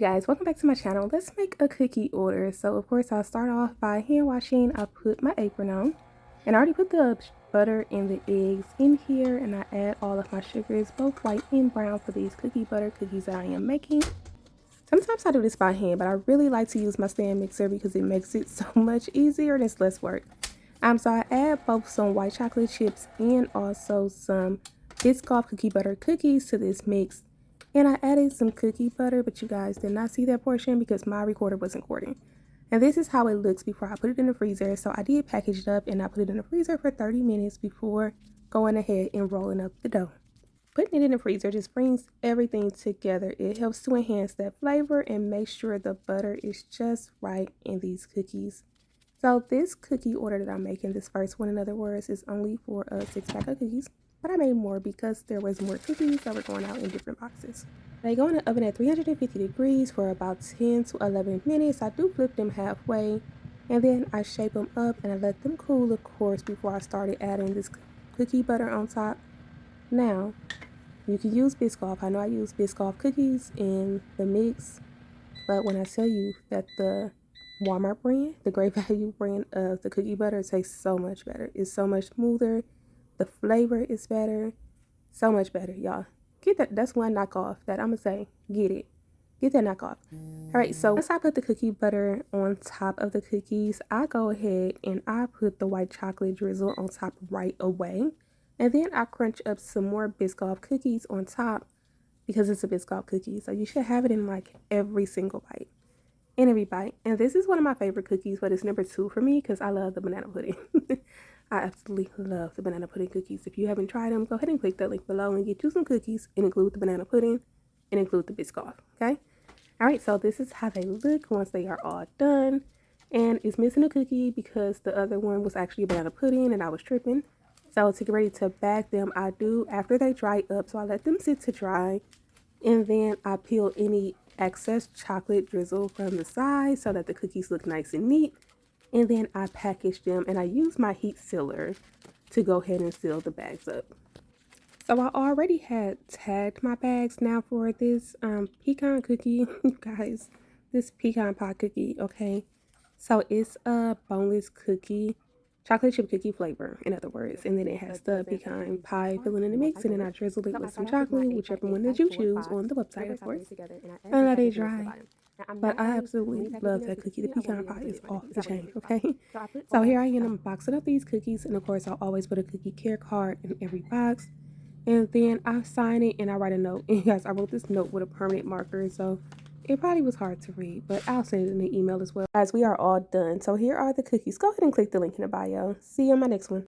you guys, welcome back to my channel. Let's make a cookie order. So of course I'll start off by hand washing. I put my apron on and I already put the butter and the eggs in here, and I add all of my sugars, both white and brown, for these cookie butter cookies that I am making. Sometimes I do this by hand, but I really like to use my stand mixer because it makes it so much easier and it's less work. So I add both some white chocolate chips and also some Biscoff cookie butter cookies to this mix. And I added some cookie butter, but you guys did not see that portion because my recorder wasn't recording. And this is how it looks before I put it in the freezer. So I did package it up and I put it in the freezer for 30 minutes before going ahead and rolling up the dough. Putting it in the freezer just brings everything together. It helps to enhance that flavor and make sure the butter is just right in these cookies. So this cookie order that I'm making, this first one in other words, is only for a 6-pack of cookies. But I made more because there was more cookies that were going out in different boxes. They go in the oven at 350 degrees for about 10 to 11 minutes. I do flip them halfway and then I shape them up and I let them cool, of course, before I started adding this cookie butter on top. Now, you can use Biscoff. I know I use Biscoff cookies in the mix, but when I tell you that the Walmart brand, the Great Value brand of the cookie butter, tastes so much better. It's so much smoother. The flavor is better. So much better, y'all. Get that. That's one knockoff that I'm going to say. Get it. Get that knockoff. All right, so once I put the cookie butter on top of the cookies, I go ahead and I put the white chocolate drizzle on top right away. And then I crunch up some more Biscoff cookies on top because it's a Biscoff cookie. So you should have it in like every single bite. In every bite. And this is one of my favorite cookies, but it's number 2 for me because I love the banana pudding. I absolutely love the banana pudding cookies. If you haven't tried them, go ahead and click that link below and get you some cookies and include the banana pudding and include the Biscoff, okay? All right, so this is how they look once they are all done. And it's missing a cookie because the other one was actually a banana pudding and I was tripping. So to get ready to bag them, I do after they dry up. So I let them sit to dry and then I peel any excess chocolate drizzle from the side so that the cookies look nice and neat. And then I package them and I use my heat sealer to go ahead and seal the bags up. So I already had tagged my bags now for this pecan cookie, you guys, this pecan pie cookie, okay? So it's a boneless cookie, chocolate chip cookie flavor, in other words. And then it has the pecan pie filling in the mix, and then I drizzle it with some chocolate, whichever one that you choose on the website, of course. And let it dry. But I absolutely love that cookie. The pecan pie is off the chain, okay? So here I am boxing up these cookies, and of course I'll always put a cookie care card in every box. And then I sign it and I write a note. And guys, I wrote this note with a permanent marker, so it probably was hard to read, but I'll send it in the email as well. Guys, we are all done. So here are the cookies. Go ahead and click the link in the bio. See you on my next one.